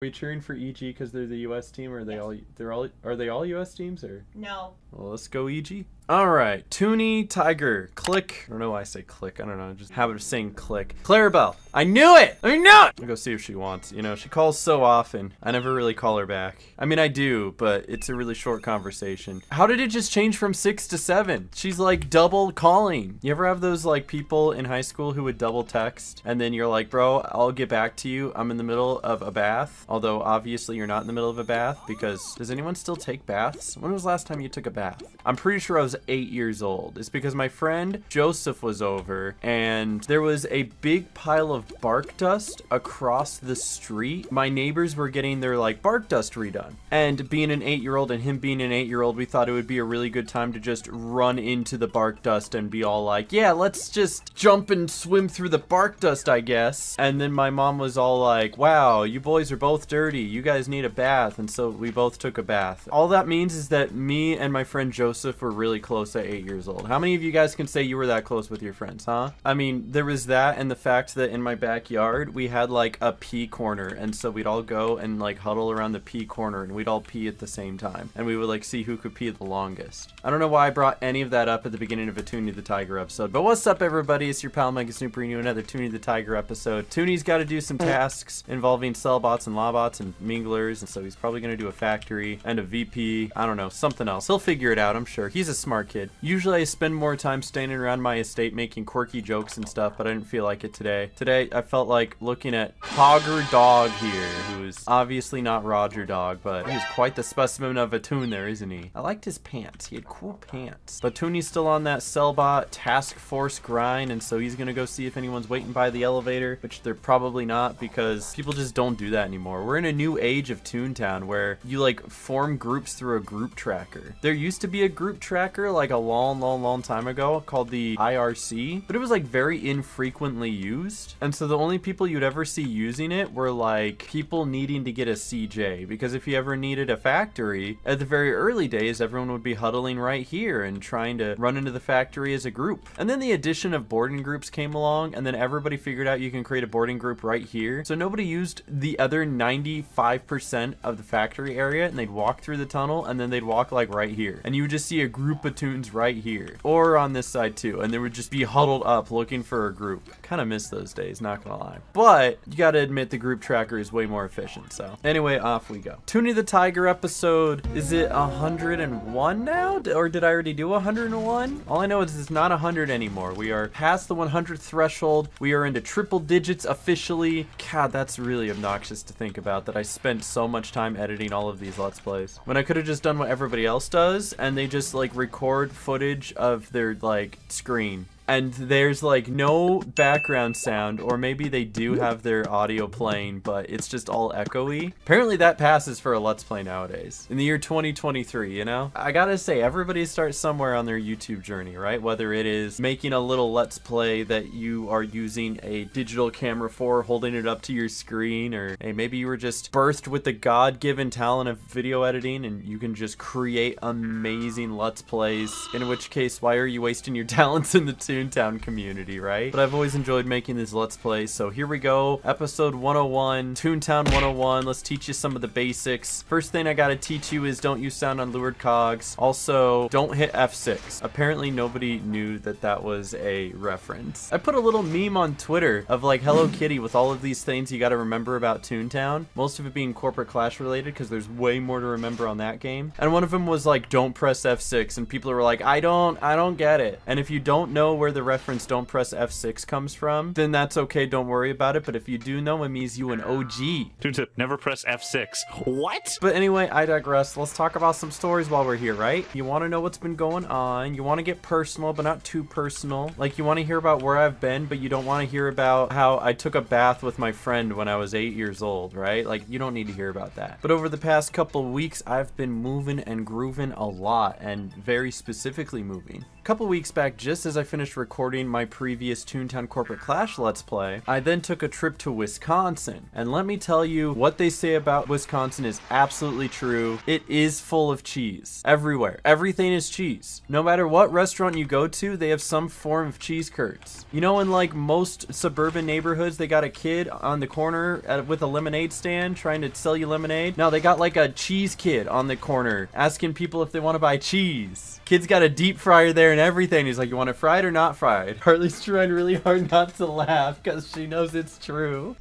We cheering for EG because they're the U.S. team, or are they Yes. are they all U.S. teams, or? No. Well, let's go EG. All right, TOONY, Tiger, Click. I don't know why I say Click. I don't know, just habit of saying Click. Clarabelle. I knew it! I knew it! I'll go see if she wants. You know, she calls so often. I never really call her back. I mean, I do, but it's a really short conversation. How did it just change from 6 to 7? She's like double calling. You ever have those like people in high school who would double text and then you're like, bro, I'll get back to you. I'm in the middle of a bath. Although obviously you're not in the middle of a bath, because does anyone still take baths? When was the last time you took a bath? I'm pretty sure I was 8 years old. It's because my friend Joseph was over and there was a big pile of bark dust across the street. My neighbors were getting their like bark dust redone. And being an 8-year-old and him being an 8-year-old, we thought it would be a really good time to just run into the bark dust and be all like, yeah, let's just jump and swim through the bark dust, I guess. And then my mom was all like, wow, you boys are both dirty. You guys need a bath. And so we both took a bath. All that means is that me and my friend Joseph were really close at 8 years old. How many of you guys can say you were that close with your friends, huh? I mean, there was that and the fact that in my backyard, we had like a pee corner. And so we'd all go and like huddle around the pee corner and we'd all pee at the same time. And we would like see who could pee the longest. I don't know why I brought any of that up at the beginning of a TOONY the Tiger episode, but what's up everybody? It's your pal Mega Snoop bringing you another TOONY the Tiger episode. TOONY's got to do some tasks involving sellbots and lawbots and minglers, and so he's probably going to do a factory and a VP. I don't know, something else. He'll figure it out, I'm sure. He's a smart kid. Usually I spend more time standing around my estate making quirky jokes and stuff, but I didn't feel like it today. Today I felt like looking at Hogger Dog here, who's obviously not Roger Dog, but he's quite the specimen of a toon there, isn't he? I liked his pants. He had cool pants. But TOONY's still on that sellbot task force grind, and so he's gonna go see if anyone's waiting by the elevator, which they're probably not, because people just don't do that anymore. We're in a new age of Toontown where you like form groups through a group tracker. There used to be a group tracker like a long time ago called the IRC, but it was like very infrequently used. And so the only people you'd ever see using it were like people needing to get a CJ, because if you ever needed a factory, at the very early days, everyone would be huddling right here and trying to run into the factory as a group. And then the addition of boarding groups came along, and then everybody figured out you can create a boarding group right here. So nobody used the other 95% of the factory area, and they'd walk through the tunnel, and then they'd walk like right here. And you would just see a group of toons right here, or on this side too, and they would just be huddled up looking for a group. Kind of miss those days, not gonna lie. But you gotta admit the group tracker is way more efficient, so. Anyway, off we go. TOONY the Tiger episode, is it 101 now? Or did I already do 101? All I know is it's not 100 anymore. We are past the 100th threshold. We are into triple digits officially. God, that's really obnoxious to think about, that I spent so much time editing all of these Let's Plays, when I could have just done what everybody else does, and they just like record footage of their like screen. And there's like no background sound, or maybe they do have their audio playing, but it's just all echoey. Apparently that passes for a Let's Play nowadays. In the year 2023, you know? I gotta say, everybody starts somewhere on their YouTube journey, right? Whether it is making a little Let's Play that you are using a digital camera for, holding it up to your screen, or hey, maybe you were just birthed with the God-given talent of video editing and you can just create amazing Let's Plays. In which case, why are you wasting your talents in the Toontown community, right? But I've always enjoyed making these Let's Plays, so here we go. Episode 101, Toontown 101. Let's teach you some of the basics. First thing I gotta teach you is don't use sound on lured cogs. Also, don't hit F6. Apparently nobody knew that that was a reference. I put a little meme on Twitter of like Hello Kitty with all of these things you gotta remember about Toontown. Most of it being Corporate Clash related, because there's way more to remember on that game. And one of them was like, don't press F6, and people were like, I don't get it. And if you don't know where the reference don't press F6 comes from, then that's okay, don't worry about it. But if you do know, it means you an OG. Toontip, never press F6. What? But anyway, I digress. Let's talk about some stories while we're here, right? You want to know what's been going on. You want to get personal, but not too personal. Like, you want to hear about where I've been, but you don't want to hear about how I took a bath with my friend when I was 8 years old, right? Like, you don't need to hear about that. But over the past couple weeks, I've been moving and grooving a lot, and very specifically moving. A couple weeks back, just as I finished finished recording my previous Toontown Corporate Clash Let's Play, I then took a trip to Wisconsin. And let me tell you, what they say about Wisconsin is absolutely true. It is full of cheese. Everywhere. Everything is cheese. No matter what restaurant you go to, they have some form of cheese curds. You know, in like most suburban neighborhoods, they got a kid on the corner with a lemonade stand trying to sell you lemonade. No, they got like a cheese kid on the corner asking people if they want to buy cheese. Kid's got a deep fryer there and everything. He's like, you want it fried or not fried? Harley's trying really hard not to laugh because she knows it's true.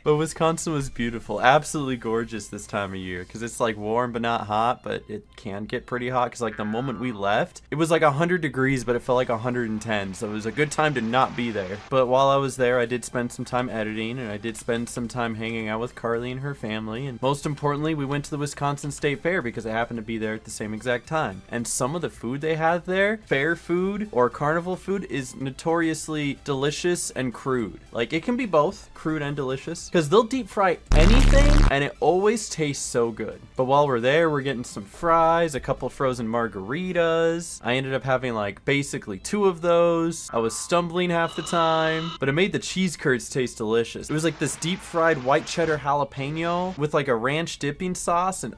But Wisconsin was beautiful, absolutely gorgeous this time of year because it's like warm but not hot, but it can get pretty hot because like the moment we left, it was like 100 degrees, but it felt like 110, so it was a good time to not be there. But while I was there, I did spend some time editing, and I did spend some time hanging out with Carly and her family, and most importantly, we went to the Wisconsin State Fair because I happened to be there at the same exact time. And some of the food they had there, fair food or carnival food, is notoriously delicious and crude. Like, it can be both, crude and delicious, because they'll deep fry anything and it always tastes so good. But while we're there, we're getting some fries, a couple frozen margaritas. I ended up having like basically 2 of those. I was stumbling half the time, but it made the cheese curds taste delicious. It was like this deep fried white cheddar jalapeno with like a ranch dipping sauce, and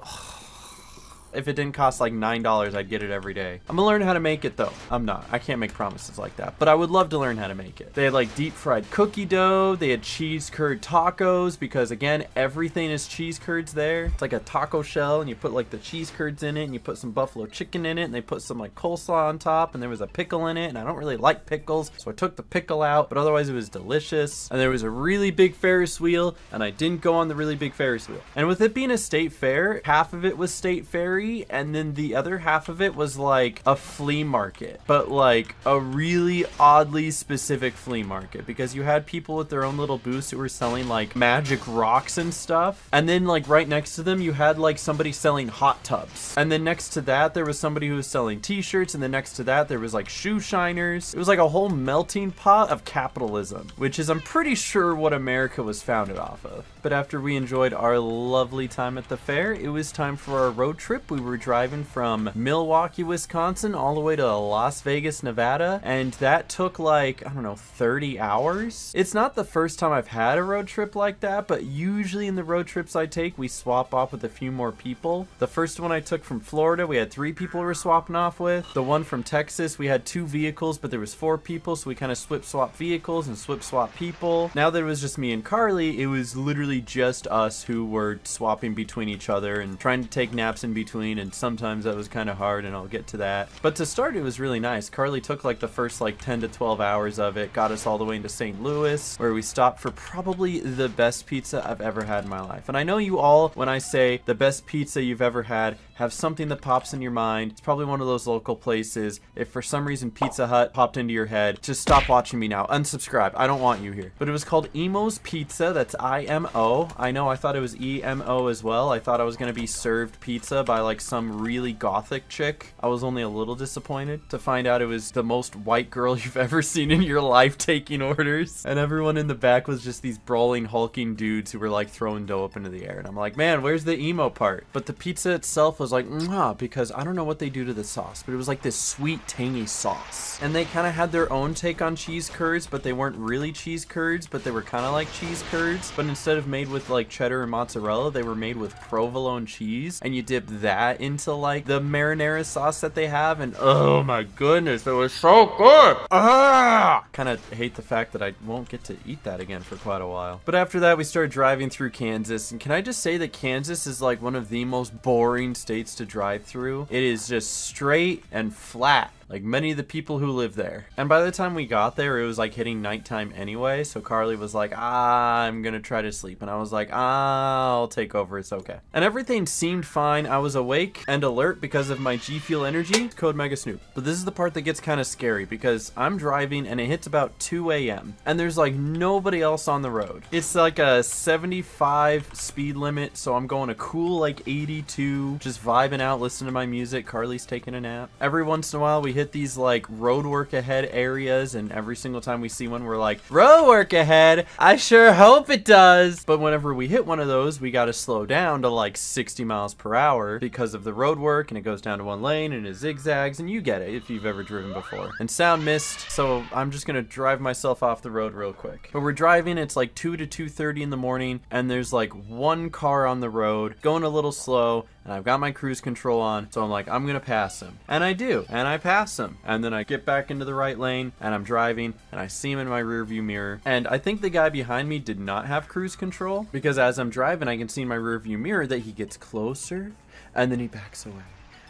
if it didn't cost like $9, I'd get it every day. I'm gonna learn how to make it though. I'm not. I can't make promises like that, but I would love to learn how to make it. They had like deep fried cookie dough. They had cheese curd tacos because again, everything is cheese curds there. It's like a taco shell and you put like the cheese curds in it and you put some buffalo chicken in it and they put some like coleslaw on top and there was a pickle in it, and I don't really like pickles, so I took the pickle out, but otherwise it was delicious. And there was a really big Ferris wheel and I didn't go on the really big Ferris wheel. And with it being a state fair, half of it was State Ferry and then the other half of it was like a flea market, but like a really oddly specific flea market because you had people with their own little booths who were selling like magic rocks and stuff, and then like right next to them you had like somebody selling hot tubs, and then next to that there was somebody who was selling t-shirts, and then next to that there was like shoe shiners. It was like a whole melting pot of capitalism, which is, I'm pretty sure, what America was founded off of. But after we enjoyed our lovely time at the fair, it was time for our road trip. We were driving from Milwaukee, Wisconsin all the way to Las Vegas, Nevada, and that took like, I don't know, 30 hours. It's not the first time I've had a road trip like that, but usually in the road trips I take, we swap off with a few more people. The first one I took from Florida, we had 3 people we were swapping off with. The one from Texas, we had 2 vehicles, but there was 4 people, so we kind of swap vehicles and swap people. Now that it was just me and Carly, it was literally just us who were swapping between each other and trying to take naps in between, and sometimes that was kind of hard, and I'll get to that. But to start, it was really nice. Carly took like the first like 10 to 12 hours of it, got us all the way into St. Louis, where we stopped for probably the best pizza I've ever had in my life. And I know you all, when I say the best pizza you've ever had, have something that pops in your mind. It's probably one of those local places. If for some reason Pizza Hut popped into your head, just stop watching me now. Unsubscribe. I don't want you here. But it was called Emo's Pizza. That's I-M-O. I know, I thought it was E-M-O as well. I thought I was gonna be served pizza by like some really gothic chick. I was only a little disappointed to find out it was the most white girl you've ever seen in your life taking orders. And everyone in the back was just these brawling, hulking dudes who were like throwing dough up into the air. And I'm like, man, where's the emo part? But the pizza itself was like, mwah, because I don't know what they do to the sauce, but it was like this sweet, tangy sauce. And they kind of had their own take on cheese curds, but they weren't really cheese curds, but they were kind of like cheese curds. But instead of made with like cheddar and mozzarella, they were made with provolone cheese, and you dip that into like the marinara sauce that they have, and oh my goodness, it was so good. Kind of hate the fact that I won't get to eat that again for quite a while. But after that, we started driving through Kansas, and can I just say that Kansas is like one of the most boring states to drive through. It is just straight and flat, like many of the people who live there. And by the time we got there, it was like hitting nighttime anyway, so Carly was like, I'm gonna try to sleep, and I was like, I'll take over, it's okay. And everything seemed fine. I was awake and alert because of my G Fuel energy, code Mega Snoop. But this is the part that gets kind of scary because I'm driving and it hits about 2 a.m. and there's like nobody else on the road. It's like a 75 speed limit, so I'm going a cool like 82, just vibing out, listening to my music. Carly's taking a nap. Every once in a while we hit these like road work ahead areas, and every single time we see one, we're like, road work ahead, I sure hope it does. But whenever we hit one of those, we gotta slow down to like 60 miles per hour because of the road work, and it goes down to one lane and it zigzags, and you get it if you've ever driven before. And sound missed, so I'm just gonna drive myself off the road real quick. But we're driving, it's like 2 to 2:30 in the morning, and there's like one car on the road going a little slow, and I've got my cruise control on, so I'm like, I'm gonna pass him. And I do, and I pass him. And then I get back into the right lane, and I'm driving, and I see him in my rear view mirror. And I think the guy behind me did not have cruise control, because as I'm driving, I can see in my rear view mirror that he gets closer, and then he backs away.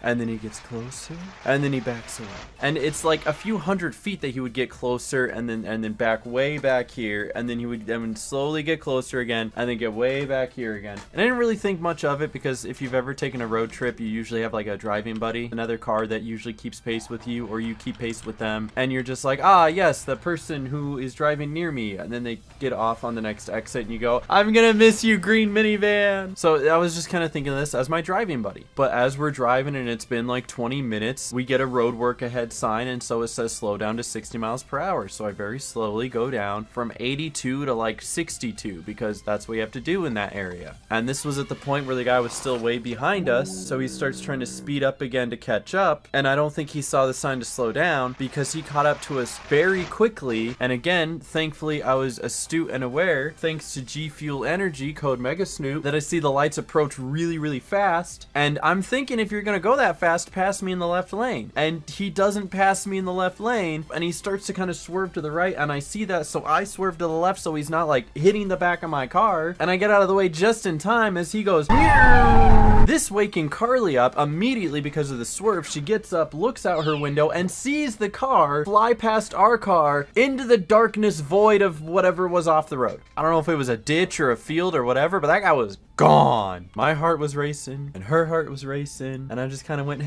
And then he gets closer, and then he backs away. And it's like a few hundred feet that he would get closer, and then back way back here, and then he would then slowly get closer again, and then get way back here again. And I didn't really think much of it, because if you've ever taken a road trip, you usually have like a driving buddy, another car that usually keeps pace with you, or you keep pace with them, and you're just like, ah, yes, the person who is driving near me, and then they get off on the next exit, and you go, I'm gonna miss you, green minivan. So I was just kind of thinking of this as my driving buddy. But as we're driving, and it's been like 20 minutes, we get a road work ahead sign, and so it says slow down to 60 miles per hour. So I very slowly go down from 82 to like 62, because that's what you have to do in that area. And this was at the point where the guy was still way behind us, so he starts trying to speed up again to catch up, and I don't think he saw the sign to slow down, because he caught up to us very quickly. And again, thankfully I was astute and aware, thanks to G Fuel Energy, code Mega Snoop, that I see the lights approach really fast, and I'm thinking, if you're gonna go that fast, pass me in the left lane. And he doesn't pass me in the left lane, and he starts to kind of swerve to the right, and I see that, so I swerve to the left so he's not like hitting the back of my car, and I get out of the way just in time as he goes, this waking Carly up immediately because of the swerve. She gets up, looks out her window, and sees the car fly past our car into the darkness void of whatever was off the road. I don't know if it was a ditch or a field or whatever, but that guy was gone. My heart was racing, and her heart was racing, and I just kind of went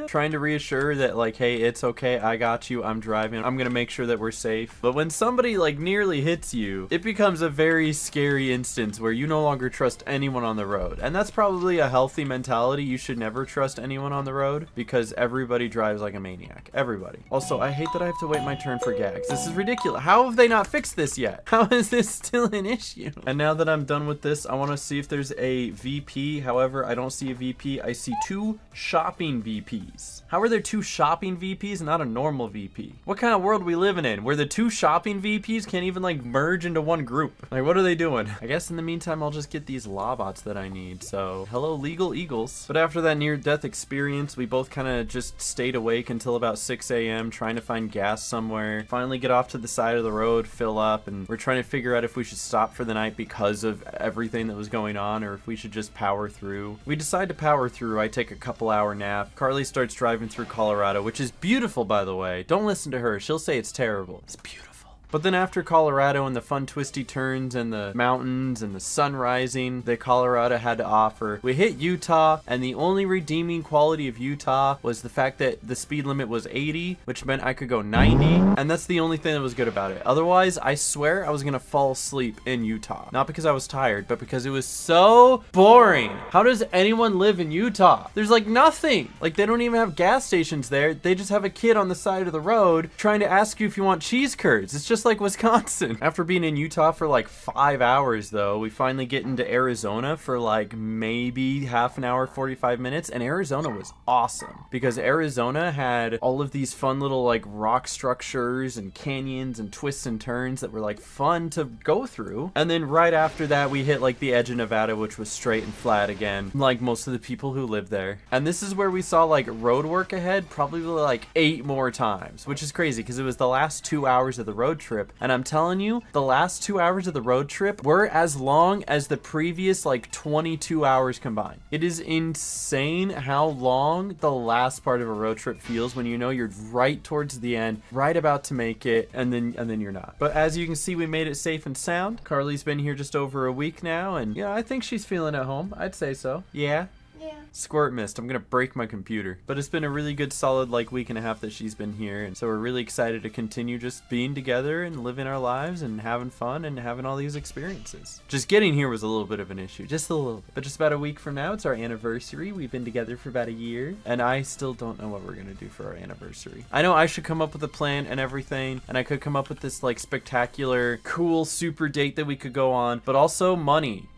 trying to reassure that like, hey, it's okay, I got you, I'm driving, I'm gonna make sure that we're safe. But when somebody like nearly hits you, it becomes a very scary instance where you no longer trust anyone on the road. And that's probably a healthy mentality. You should never trust anyone on the road, because everybody drives like a maniac. Everybody. Also, I hate that I have to wait my turn for gags. This is ridiculous. How have they not fixed this yet? How is this still an issue? And now that I'm done with this, I want to see if there's a VP. However, I don't see a VP. I see 2 shopping VPs. How are there 2 shopping VPs and not a normal VP? What kind of world are we living in where the 2 shopping VPs can't even like merge into one group? Like, what are they doing? I guess in the meantime, I'll just get these Lawbots that I need. So hello, legal eagles. But after that near-death experience, we both kind of just stayed awake until about 6 a.m. trying to find gas somewhere. Finally get off to the side of the road, fill up, and we're trying to figure out if we should stop for the night because of everything that was going on, or if we should just power through. We decide to power through. I take a couple-hour nap. Carly starts driving through Colorado, which is beautiful, by the way. Don't listen to her. She'll say it's terrible. It's beautiful. But then after Colorado and the fun twisty turns and the mountains and the sun rising that Colorado had to offer, we hit Utah, and the only redeeming quality of Utah was the fact that the speed limit was 80, which meant I could go 90, and that's the only thing that was good about it. Otherwise, I swear I was gonna fall asleep in Utah. Not because I was tired, but because it was so boring. How does anyone live in Utah? There's like nothing. Like, they don't even have gas stations there. They just have a kid on the side of the road trying to ask you if you want cheese curds. It's just like Wisconsin. After being in Utah for like 5 hours though, we finally get into Arizona for like maybe half an hour, 45 minutes, and Arizona was awesome because Arizona had all of these fun little like rock structures and canyons and twists and turns that were like fun to go through. And then right after that we hit like the edge of Nevada, which was straight and flat again, like most of the people who live there. And this is where we saw like road work ahead probably like 8 more times, which is crazy because it was the last 2 hours of the road trip. And I'm telling you, the last 2 hours of the road trip were as long as the previous like 22 hours combined. It is insane how long the last part of a road trip feels when you know you're right towards the end, right about to make it, and then you're not. But as you can see, we made it safe and sound. Carly's been here just over a week now, and yeah, I think she's feeling at home. I'd say so. Yeah. Squirt mist. I'm gonna break my computer. But it's been a really good solid like week and a half that she's been here, and so we're really excited to continue just being together and living our lives and having fun and having all these experiences. Just getting here was a little bit of an issue, just a little bit. But just about a week from now, it's our anniversary. We've been together for about a year, and I still don't know what we're gonna do for our anniversary. I know I should come up with a plan and everything, and I could come up with this like spectacular, cool, super date that we could go on, but also money.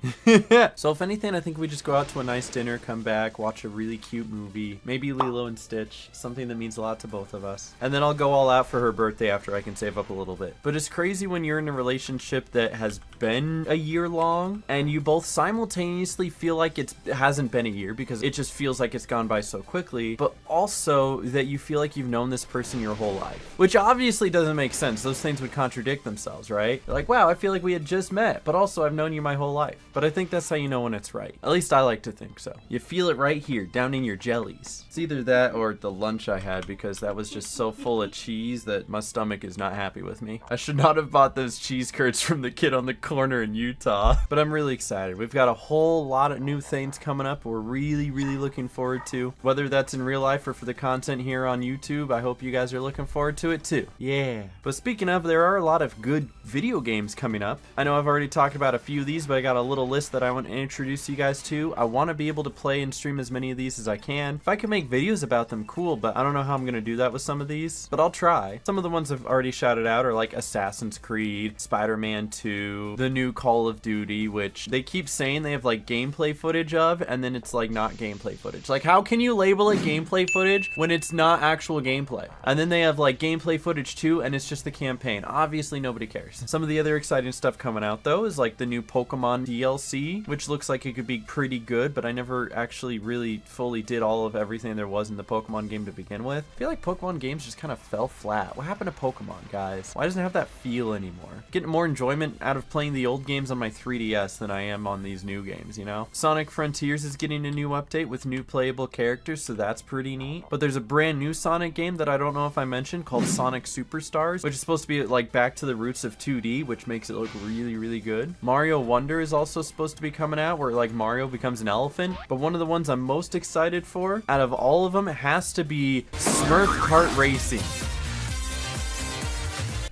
So if anything, I think we just go out to a nice dinner, come back, watch a really cute movie, maybe Lilo and Stitch, something that means a lot to both of us. And then I'll go all out for her birthday after I can save up a little bit. But it's crazy when you're in a relationship that has been a year long and you both simultaneously feel like it hasn't been a year because it just feels like it's gone by so quickly, but also that you feel like you've known this person your whole life, which obviously doesn't make sense. Those things would contradict themselves, right? You're like, wow, I feel like we had just met, but also I've known you my whole life. But I think that's how you know when it's right. At least I like to think so. You feel it right here, down in your jellies. It's either that or the lunch I had, because that was just so full of cheese that my stomach is not happy with me. I should not have bought those cheese curds from the kid on the corner in Utah. But I'm really excited. We've got a whole lot of new things coming up we're really looking forward to. Whether that's in real life or for the content here on YouTube, I hope you guys are looking forward to it too. Yeah. But speaking of, there are a lot of good video games coming up. I know I've already talked about a few of these, but I got a little list that I want to introduce you guys to. I want to be able to play and stream as many of these as I can. If I can make videos about them, cool, but I don't know how I'm going to do that with some of these, but I'll try. Some of the ones I've already shouted out are like Assassin's Creed, Spider-Man 2, the new Call of Duty, which they keep saying they have like gameplay footage of, and then it's like not gameplay footage. Like, how can you label it gameplay footage when it's not actual gameplay? And then they have like gameplay footage too, and it's just the campaign. Obviously nobody cares. Some of the other exciting stuff coming out though is like the new Pokemon DLC, which looks like it could be pretty good, but I never actually really fully did all of everything there was in the Pokemon game to begin with. I feel like Pokemon games just kind of fell flat. What happened to Pokemon, guys? Why doesn't it have that feel anymore? Getting more enjoyment out of playing the old games on my 3DS than I am on these new games, you know? Sonic Frontiers is getting a new update with new playable characters, so that's pretty neat. But there's a brand new Sonic game that I don't know if I mentioned called Sonic Superstars, which is supposed to be like back to the roots of 2D, which makes it look really good. Mario Wonder is also supposed to be coming out, where like Mario becomes an elephant. But one of the ones I'm most excited for out of all of them has to be Smurf Kart Racing.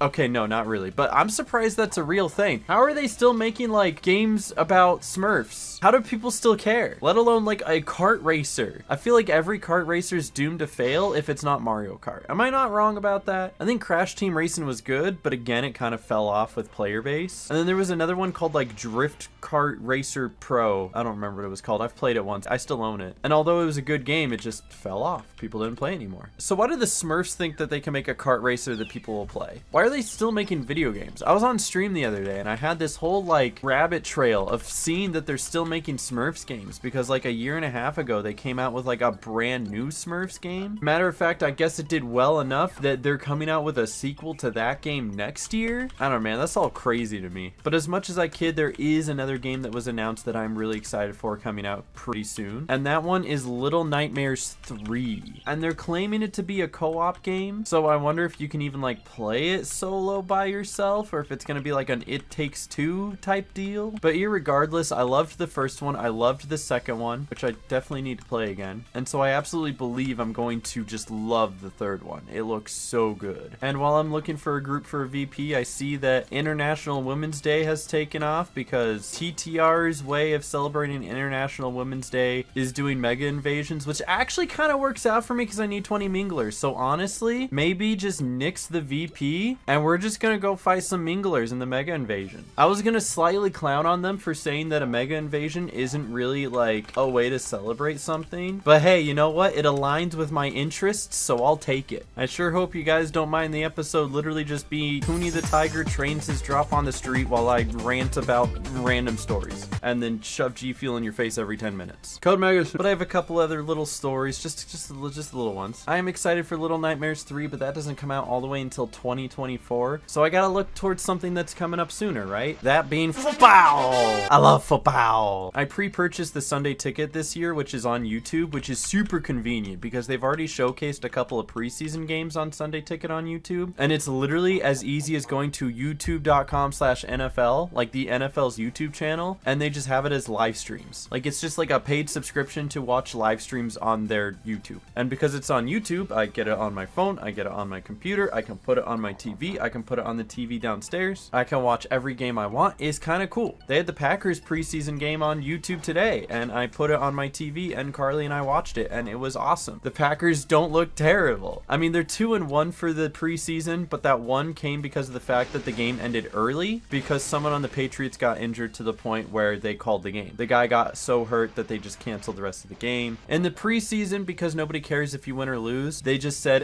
Okay, no, not really, but I'm surprised that's a real thing. How are they still making like games about Smurfs? How do people still care? Let alone like a kart racer. I feel like every kart racer is doomed to fail if it's not Mario Kart. Am I not wrong about that? I think Crash Team Racing was good, but again, it kind of fell off with player base. And then there was another one called like Drift Kart Racer Pro. I don't remember what it was called. I've played it once. I still own it. And although it was a good game, it just fell off. People didn't play anymore. So why do the Smurfs think that they can make a kart racer that people will play? Why are they still making video games? I was on stream the other day and I had this whole like rabbit trail of seeing that they're still making Smurfs games, because like a year and a half ago they came out with like a brand new Smurfs game. Matter of fact, I guess it did well enough that they're coming out with a sequel to that game next year. I don't know, man, that's all crazy to me. But as much as I kid, there is another game that was announced that I'm really excited for coming out pretty soon, and that one is Little Nightmares 3, and they're claiming it to be a co-op game, so I wonder if you can even like play it solo by yourself, or if it's gonna be like an It Takes Two type deal. But irregardless, I loved the first one, I loved the second one, which I definitely need to play again, and so I absolutely believe I'm going to just love the third one. It looks so good. And while I'm looking for a group for a VP, I see that International Women's Day has taken off, because TTR's way of celebrating International Women's Day is doing Mega Invasions, which actually kind of works out for me because I need 20 minglers. So honestly, maybe just nix the VP and we're just gonna go fight some minglers in the Mega Invasion. I was gonna slightly clown on them for saying that a Mega Invasion isn't really like a way to celebrate something, but hey, you know what? It aligns with my interests, so I'll take it. I sure hope you guys don't mind the episode literally just be Toony the Tiger trains his drop on the street while I rant about random stories and then shove G Fuel in your face every 10 minutes. Code Megas. But I have a couple other little stories, just little ones. I am excited for Little Nightmares 3, but that doesn't come out all the way until 2020 2024. So I gotta look towards something that's coming up sooner, right? That being football. I love football. I pre-purchased the Sunday ticket this year, which is on YouTube, which is super convenient because they've already showcased a couple of preseason games on Sunday ticket on YouTube. And it's literally as easy as going to youtube.com/NFL, like the NFL's YouTube channel, and they just have it as live streams. Like it's just like a paid subscription to watch live streams on their YouTube. And because it's on YouTube, I get it on my phone, I get it on my computer, I can put it on my TV, I can put it on the TV downstairs, I can watch every game I want. It's kind of cool. They had the Packers preseason game on YouTube today, and I put it on my TV, and Carly and I watched it, and it was awesome. The Packers don't look terrible. I mean, they're 2-1 for the preseason, but that one came because of the fact that the game ended early because someone on the Patriots got injured to the point where they called the game. The guy got so hurt that they just canceled the rest of the game. In the preseason, because nobody cares if you win or lose, they just said,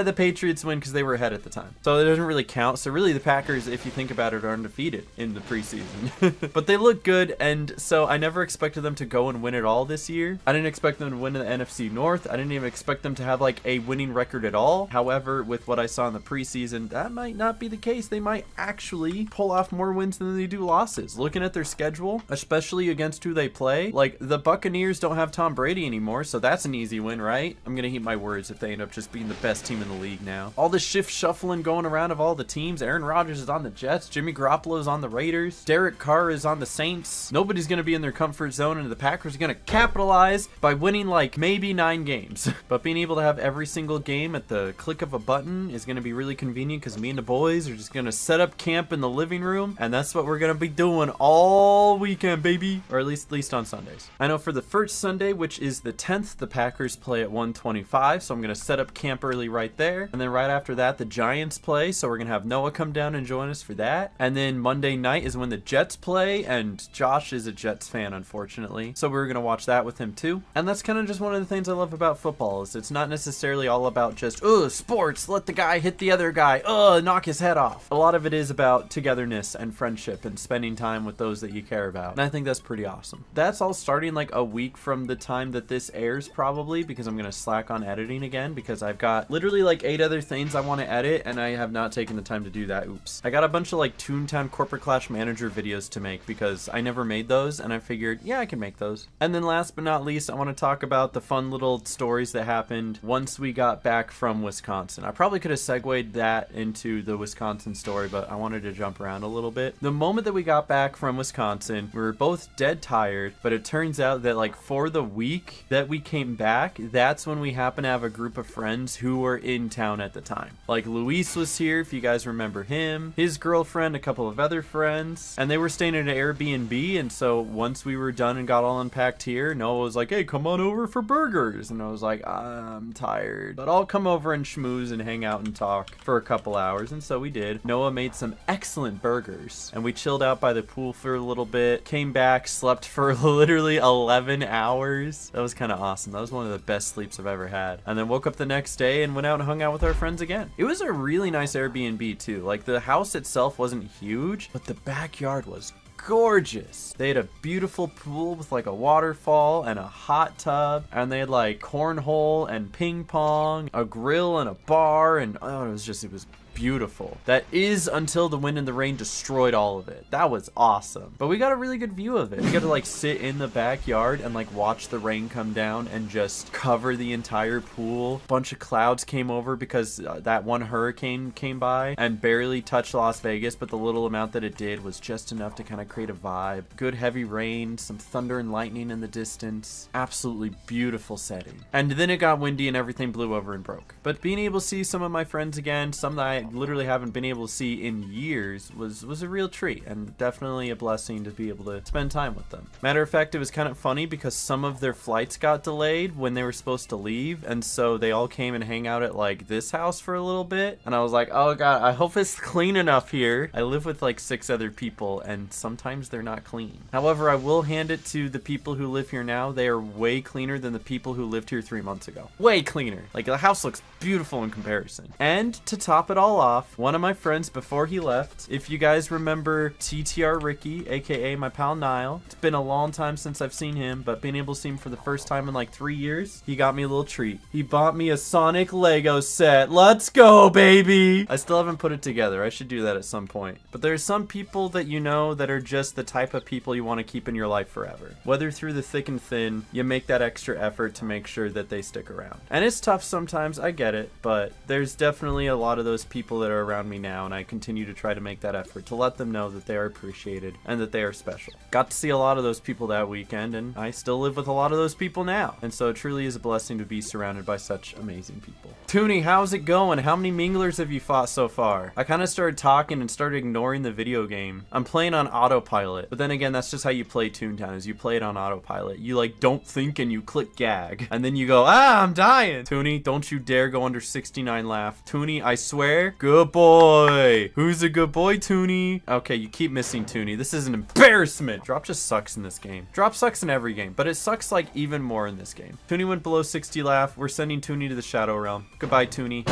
the Patriots win because they were ahead at the time. So it doesn't really count. So really the Packers, if you think about it, are undefeated in the preseason. But they look good, and so I never expected them to go and win it all this year. I didn't expect them to win the NFC North. I didn't even expect them to have like a winning record at all. However, with what I saw in the preseason, that might not be the case. They might actually pull off more wins than they do losses. Looking at their schedule, especially against who they play, like the Buccaneers don't have Tom Brady anymore, so that's an easy win, right? I'm gonna eat my words if they end up just being the best team in the league now. All the shift shuffling going around of all the teams. Aaron Rodgers is on the Jets, Jimmy Garoppolo is on the Raiders, Derek Carr is on the Saints. Nobody's gonna be in their comfort zone, and the Packers are gonna capitalize by winning like maybe 9 games. But being able to have every single game at the click of a button is gonna be really convenient because me and the boys are just gonna set up camp in the living room, and that's what we're gonna be doing all weekend, baby. Or at least on Sundays. I know for the first Sunday, which is the 10th, the Packers play at 1:25, so I'm gonna set up camp early right there. And then right after that, the Giants play, so we're gonna have Noah come down and join us for that. And then Monday night is when the Jets play, and Josh is a Jets fan, unfortunately, so we're gonna watch that with him too. And that's kind of just one of the things I love about football, is it's not necessarily all about just, sports, let the guy hit the other guy, knock his head off. A lot of it is about togetherness and friendship and spending time with those that you care about. And I think that's pretty awesome. That's all starting like a week from the time that this airs, probably, because I'm gonna slack on editing again because I've got literally like 8 other things I want to edit, and I have not taken the time to do that. Oops. I got a bunch of like Toontown Corporate Clash Manager videos to make because I never made those, and I figured, yeah, I can make those. And then last but not least, I want to talk about the fun little stories that happened once we got back from Wisconsin. I probably could have segued that into the Wisconsin story, but I wanted to jump around a little bit. The moment that we got back from Wisconsin, we were both dead tired, but it turns out that like for the week that we came back, that's when we happened to have a group of friends who were in town at the time. Like Luis was here, if you guys remember him, his girlfriend, a couple of other friends, and they were staying at an Airbnb. And so once we were done and got all unpacked here, Noah was like, hey, come on over for burgers. And I was like, I'm tired, but I'll come over and schmooze and hang out and talk for a couple hours. And so we did. Noah made some excellent burgers, and we chilled out by the pool for a little bit, came back, slept for literally 11 hours. That was kind of awesome. That was one of the best sleeps I've ever had. And then woke up the next day and went out and hung out with our friends again. It was a really nice Airbnb too. Like the house itself wasn't huge, but the backyard was gorgeous. They had a beautiful pool with like a waterfall and a hot tub, and they had like cornhole and ping pong, a grill and a bar, and it was beautiful. That is until the wind and the rain destroyed all of it. That was awesome. But we got a really good view of it. We got to like sit in the backyard and like watch the rain come down and just cover the entire pool. A bunch of clouds came over because that one hurricane came by and barely touched Las Vegas, but the little amount that it did was just enough to kind of create a vibe. Good heavy rain, some thunder and lightning in the distance. Absolutely beautiful setting. And then it got windy and everything blew over and broke. But being able to see some of my friends again, some that I literally haven't been able to see in years, was a real treat, and definitely a blessing to be able to spend time with them. Matter of fact, it was kind of funny because some of their flights got delayed when they were supposed to leave, and so they all came and hang out at like this house for a little bit, and I was like, oh god, I hope it's clean enough here. I live with like 6 other people, and sometimes they're not clean. However, I will hand it to the people who live here now. They are way cleaner than the people who lived here 3 months ago. Way cleaner. Like the house looks beautiful in comparison. And to top it all fell off. One of my friends before he left, if you guys remember TTR Ricky, aka my pal Niall, it's been a long time since I've seen him, but being able to see him for the first time in like 3 years, he got me a little treat. He bought me a Sonic Lego set. Let's go, baby! I still haven't put it together. I should do that at some point. But there's some people that you know that are just the type of people you want to keep in your life forever. Whether through the thick and thin, you make that extra effort to make sure that they stick around. And it's tough sometimes, I get it, but there's definitely a lot of those people that are around me now, and I continue to try to make that effort to let them know that they are appreciated and that they are special. Got to see a lot of those people that weekend, and I still live with a lot of those people now. And so it truly is a blessing to be surrounded by such amazing people. Toony, how's it going? How many minglers have you fought so far? I kind of started talking and started ignoring the video game. I'm playing on autopilot, but then again, that's just how you play Toontown, is you play it on autopilot. You like don't think and you click gag, and then you go, ah, I'm dying. Toony, don't you dare go under 69 laugh. Toony, I swear, good boy. Who's a good boy, Toony? Okay, you keep missing Toony. This is an embarrassment. Drop just sucks in this game. Drop sucks in every game, but it sucks like even more in this game. Toony went below 60 laugh. We're sending Toony to the Shadow Realm. Goodbye, Toony.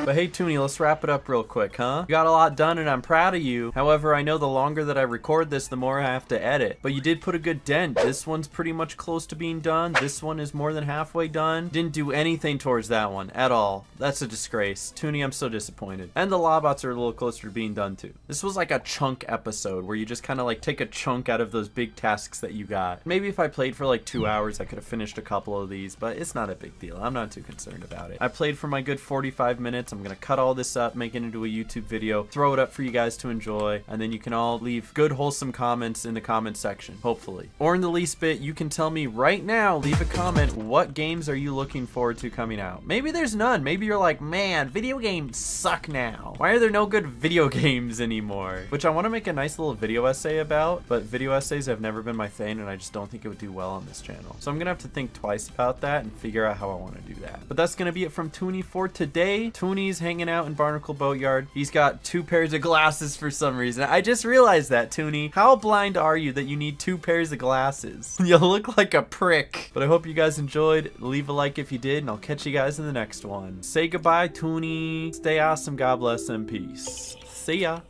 But hey, Toony, let's wrap it up real quick, huh? You got a lot done and I'm proud of you. However, I know the longer that I record this, the more I have to edit. But you did put a good dent. This one's pretty much close to being done. This one is more than halfway done. Didn't do anything towards that one at all. That's a disgrace. Toony, I'm so disappointed. And the Lawbots are a little closer to being done too. This was like a chunk episode where you just kind of like take a chunk out of those big tasks that you got. Maybe if I played for like 2 hours, I could have finished a couple of these, but it's not a big deal. I'm not too concerned about it. I played for my good 45 minutes. I'm gonna cut all this up, make it into a YouTube video, throw it up for you guys to enjoy, and then you can all leave good wholesome comments in the comment section, hopefully. Or in the least bit, you can tell me right now, leave a comment, what games are you looking forward to coming out? Maybe there's none. Maybe you're like, man, video games suck now. Why are there no good video games anymore? Which I want to make a nice little video essay about, but video essays have never been my thing, and I just don't think it would do well on this channel. So I'm gonna have to think twice about that and figure out how I want to do that. But that's gonna be it from Toony for today. Toony's hanging out in Barnacle Boatyard. He's got 2 pairs of glasses for some reason. I just realized that, Toony. How blind are you that you need 2 pairs of glasses? You look like a prick. But I hope you guys enjoyed. Leave a like if you did, and I'll catch you guys in the next one. Say goodbye, Toony. Stay awesome, God bless, and peace. See ya.